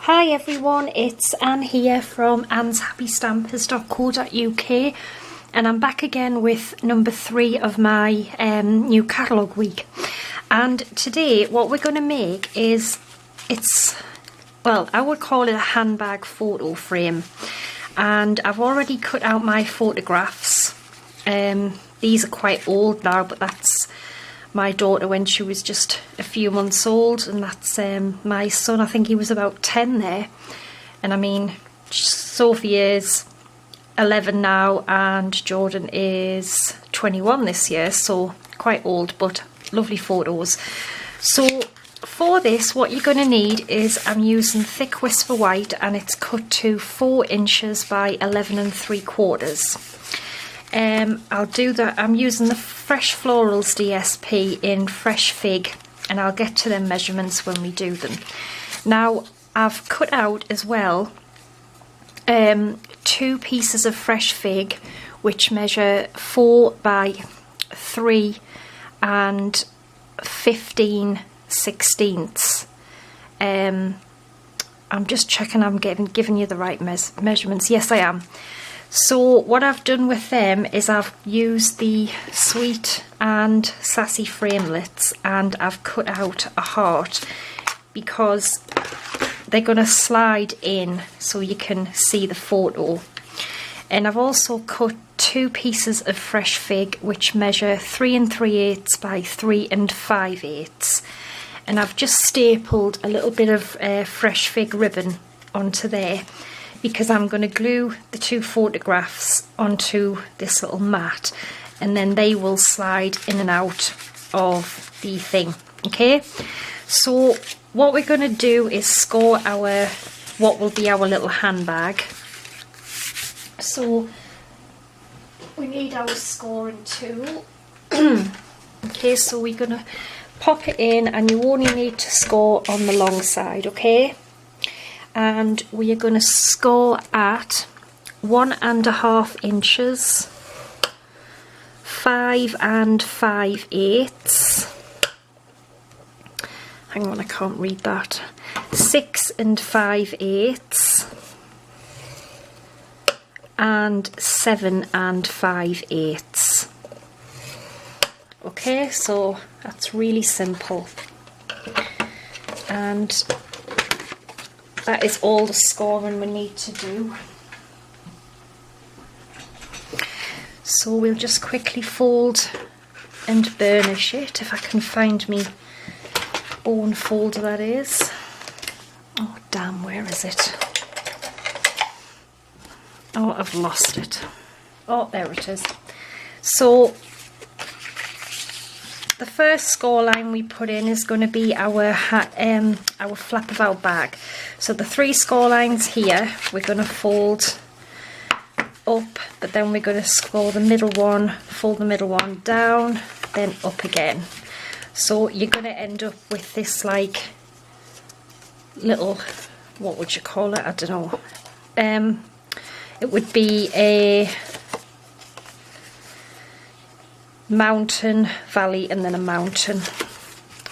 Hi everyone, it's Anne here from annshappystampers.co.uk and I'm back again with number 3 of my new catalogue week. And today what we're going to make is, I would call it a handbag photo frame. And I've already cut out my photographs. These are quite old now, but that's my daughter when she was just a few months old, and that's my son. I think he was about 10 there. And I mean, Sophie is 11 now and Jordan is 21 this year, so quite old, but lovely photos. So for this, what you're going to need is, I'm using thick Whisper White and it's cut to 4 inches by 11 3/4. I'll do that. I'm using the Fresh Florals DSP in Fresh Fig, and I'll get to them measurements when we do them. Now I've cut out as well 2 pieces of Fresh Fig which measure 4 by 3 and 15/16. I'm just checking I'm giving you the right measurements. Yes, I am. So what I've done with them is I've used the Sweet and Sassy framelits and I've cut out a heart because they're going to slide in so you can see the photo. And I've also cut 2 pieces of Fresh Fig which measure 3 3/8 by 3 5/8. And I've just stapled a little bit of Fresh Fig ribbon onto there, because I'm going to glue the 2 photographs onto this little mat and then they will slide in and out of the thing. Okay, so what we're going to do is score what will be our little handbag. So we need our scoring tool. Okay, so we're going to pop it in and you only need to score on the long side, okay? And we are going to score at 1.5 inches, 5 5/8. Hang on, I can't read that. 6 5/8 and 7 5/8. Okay, so that's really simple. And that is all the scoring we need to do. So we'll just quickly fold and burnish it, if I can find me bone folder, that is. Oh damn, where is it? Oh, I've lost it. Oh, there it is. So the first score line we put in is going to be our flap of our bag. So the 3 score lines here, we're going to fold up, but then we're going to score the middle one, fold the middle one down, then up again. So you're going to end up with this like little, what would you call it? I don't know. It would be a mountain, valley, and then a mountain,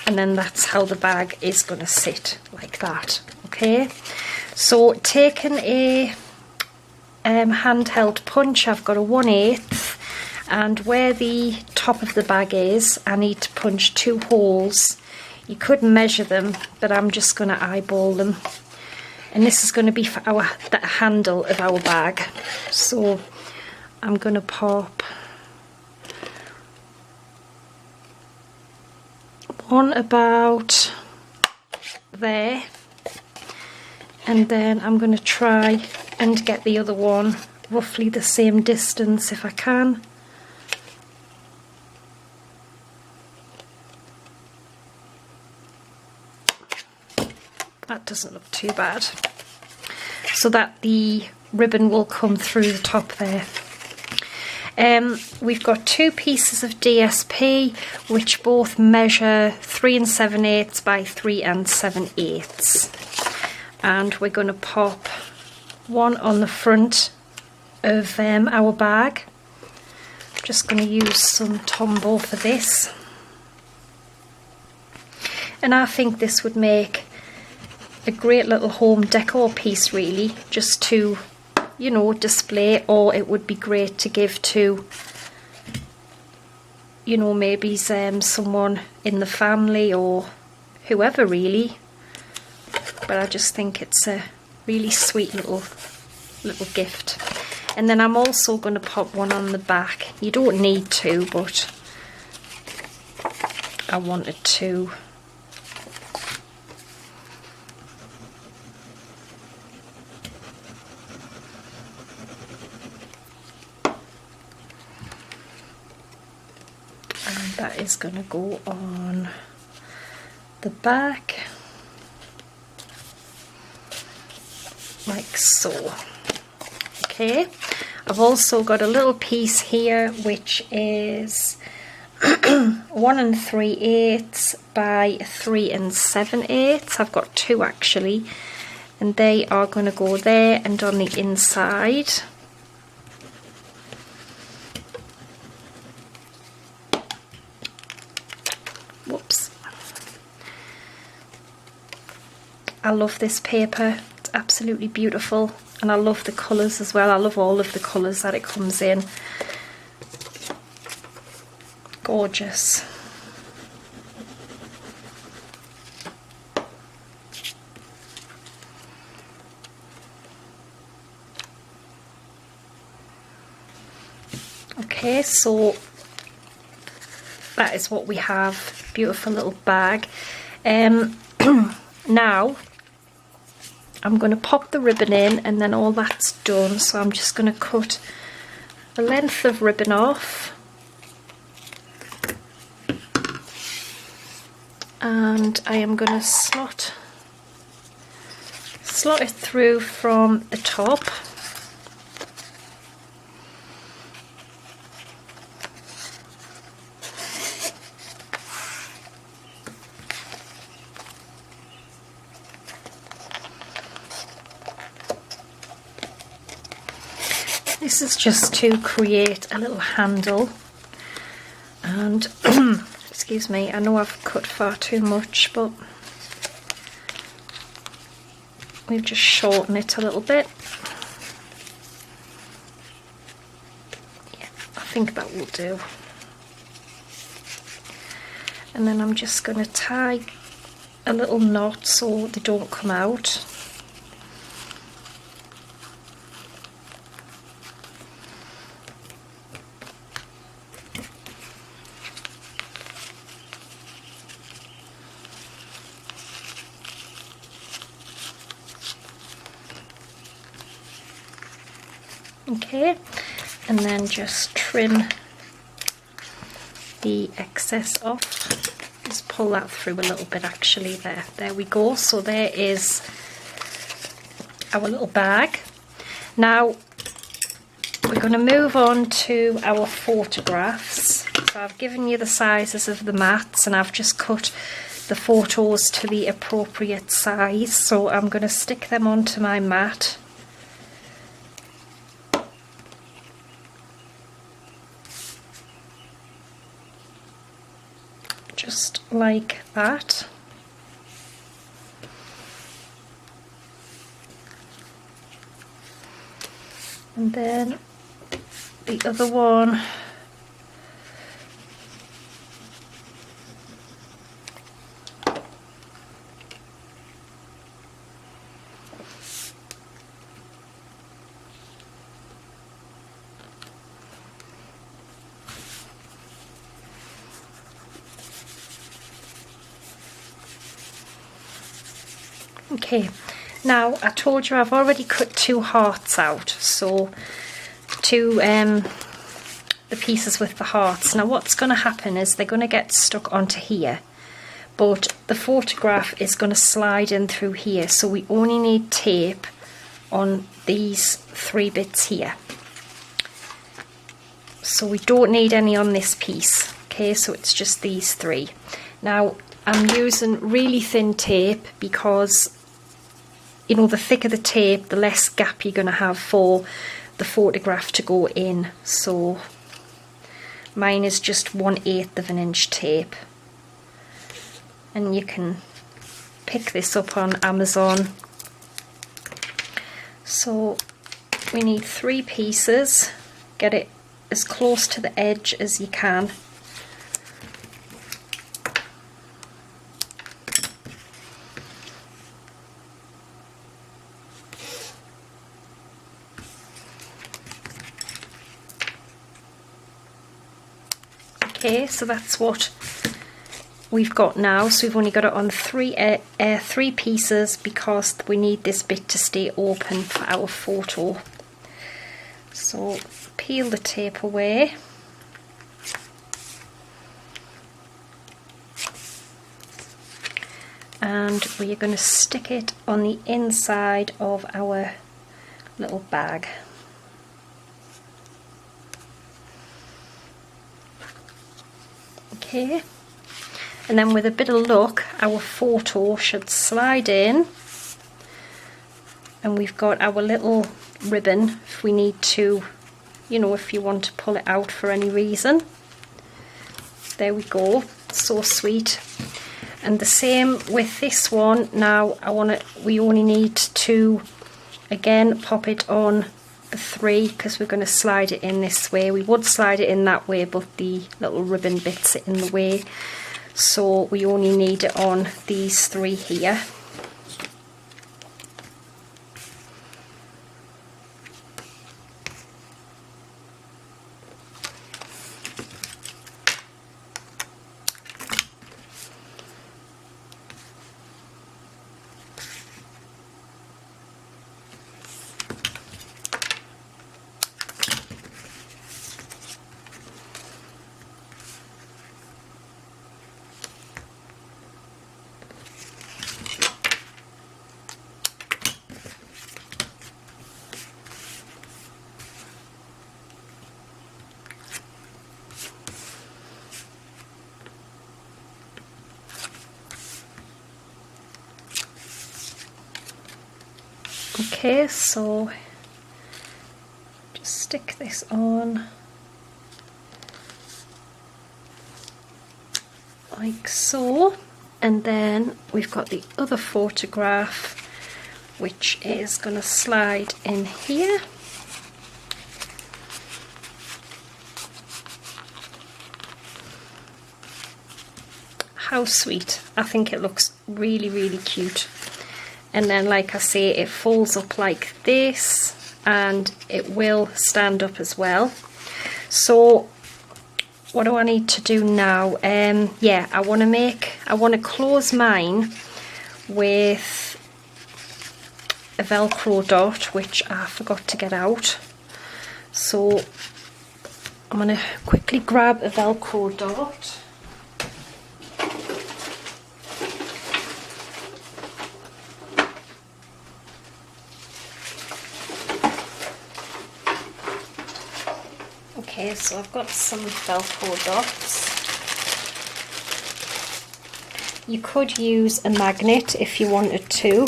and then that's how the bag is going to sit, like that. Okay, so taking a handheld punch, I've got a 1/8, and where the top of the bag is, I need to punch 2 holes. You could measure them, but I'm just going to eyeball them, and this is going to be for the handle of our bag. So I'm going to pop one about there, and then I'm going to try and get the other one roughly the same distance if I can. That doesn't look too bad, so that the ribbon will come through the top there. We've got 2 pieces of DSP which both measure 3 7/8 by 3 7/8, and we're going to pop one on the front of our bag. I'm just going to use some Tombow for this, and I think this would make a great little home decor piece really, just to, you know, display, or it would be great to give to, you know, maybe someone in the family or whoever really. But I just think it's a really sweet little gift. And then I'm also going to pop one on the back. You don't need to, but I wanted to. And that is going to go on the back, like so. Okay, I've also got a little piece here which is 1 3/8 by 3 7/8. I've got two actually, and they are going to go there and on the inside. Whoops. I love this paper, it's absolutely beautiful, and I love the colours as well. I love all of the colours that it comes in. Gorgeous. Okay, so that is what we have. Beautiful little bag. Now I'm going to pop the ribbon in, and then all that's done. So I'm just going to cut a length of ribbon off, and I am going to slot it through from the top. This is just to create a little handle, and excuse me, I know I've cut far too much, but we'll just shorten it a little bit. Yeah, I think that will do. And then I'm just going to tie a little knot so they don't come out. Okay, and then just trim the excess off. Just pull that through a little bit actually. There we go. So there is our little bag. Now we're going to move on to our photographs. So I've given you the sizes of the mats, and I've just cut the photos to the appropriate size. So I'm going to stick them onto my mat. Just like that. And then the other one, okay, now I told you I've already cut two hearts out, so the pieces with the hearts. Now what's going to happen is they're going to get stuck onto here, but the photograph is going to slide in through here, so we only need tape on these three bits here. So we don't need any on this piece, okay, so it's just these three. Now I'm using really thin tape because, you know, the thicker the tape, the less gap you're going to have for the photograph to go in. So mine is just 1/8 of an inch tape, and you can pick this up on Amazon. So we need 3 pieces. Get it as close to the edge as you can. Okay, so that's what we've got now. So we've only got it on 3 pieces because we need this bit to stay open for our photo. So peel the tape away. And we are going to stick it on the inside of our little bag. Okay, and then with a bit of luck our photo should slide in, and we've got our little ribbon if we need to, you know, if you want to pull it out for any reason. There we go, so sweet. And the same with this one. Now we only need to again pop it on the 3 because we're going to slide it in this way. We would slide it in that way, but the little ribbon bits in the way, so we only need it on these 3 here. Okay, so just stick this on like so, and then we've got the other photograph which is going to slide in here. How sweet. I think it looks really, really cute. And then, like I say, it folds up like this, and it will stand up as well. So what do I need to do now? Yeah, I want to close mine with a Velcro dot, which I forgot to get out. So I'm going to quickly grab a Velcro dot. Okay, so I've got some Velcro dots. You could use a magnet if you wanted to.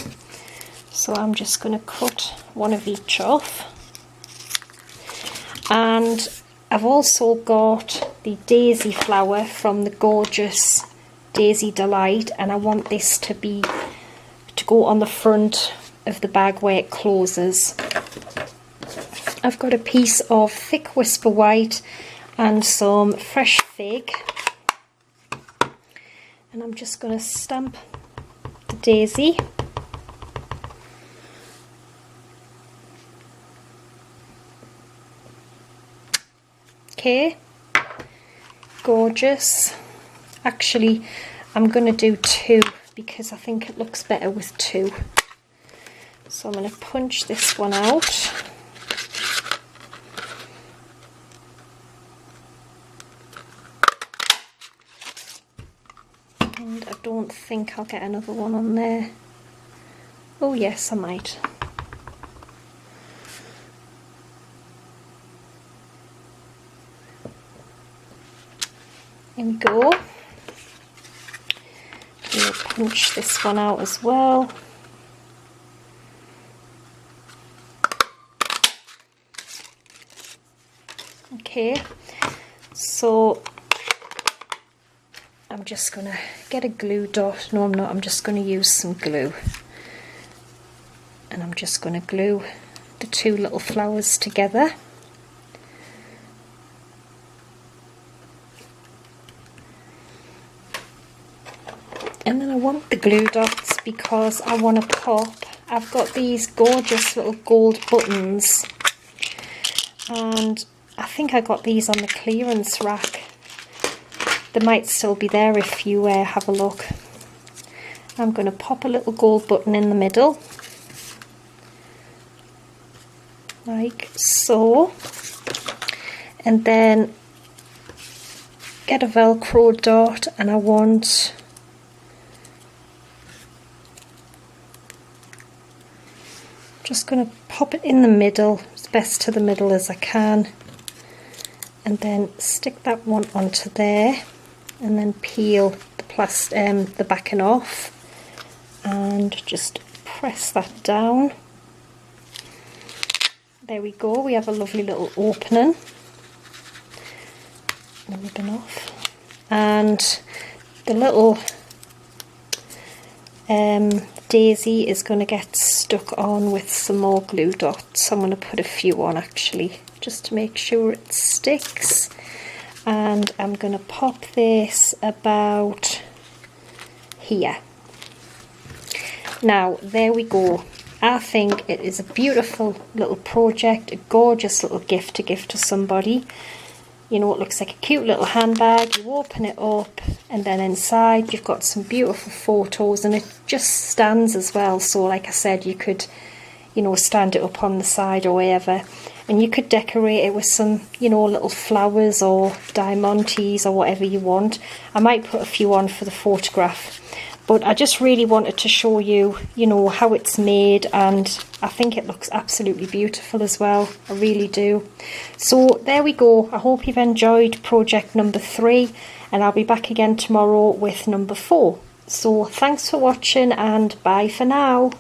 So I'm just going to cut one of each off. And I've also got the daisy flower from the gorgeous Daisy Delight, and I want this to go on the front of the bag where it closes. I've got a piece of thick Whisper White and some fresh fig, and I'm just going to stamp the daisy. Okay, gorgeous. Actually, I'm going to do 2 because I think it looks better with 2. So I'm going to punch this one out. And I don't think I'll get another one on there. Oh yes, I might. Here we go. We'll punch this one out as well. Okay, so I'm just going to get a glue dot. No, I'm not. I'm just going to use some glue. And I'm just going to glue the two little flowers together. And then I want the glue dots because I want to pop. I've got these gorgeous little gold buttons, and I think I got these on the clearance rack. They might still be there if you have a look. I'm going to pop a little gold button in the middle, like so, and then get a Velcro dot, and I want just going to pop it in the middle, as best to the middle as I can, and then stick that one onto there, and then peel the backing off and just press that down. There we go, we have a lovely little opening. The ribbon off, and the little daisy is going to get stuck on with some more glue dots. I'm going to put a few on actually, just to make sure it sticks. And I'm going to pop this about here. Now, there we go. I think it is a beautiful little project, a gorgeous little gift to give to somebody. You know, it looks like a cute little handbag. You open it up, and then inside you've got some beautiful photos, and it just stands as well. So like I said, you could, you know, stand it up on the side or wherever, and you could decorate it with some, you know, little flowers or diamantes or whatever you want. I might put a few on for the photograph, but I just really wanted to show you, you know, how it's made, and I think it looks absolutely beautiful as well. I really do. So there we go. I hope you've enjoyed project number 3, and I'll be back again tomorrow with number 4. So thanks for watching, and bye for now.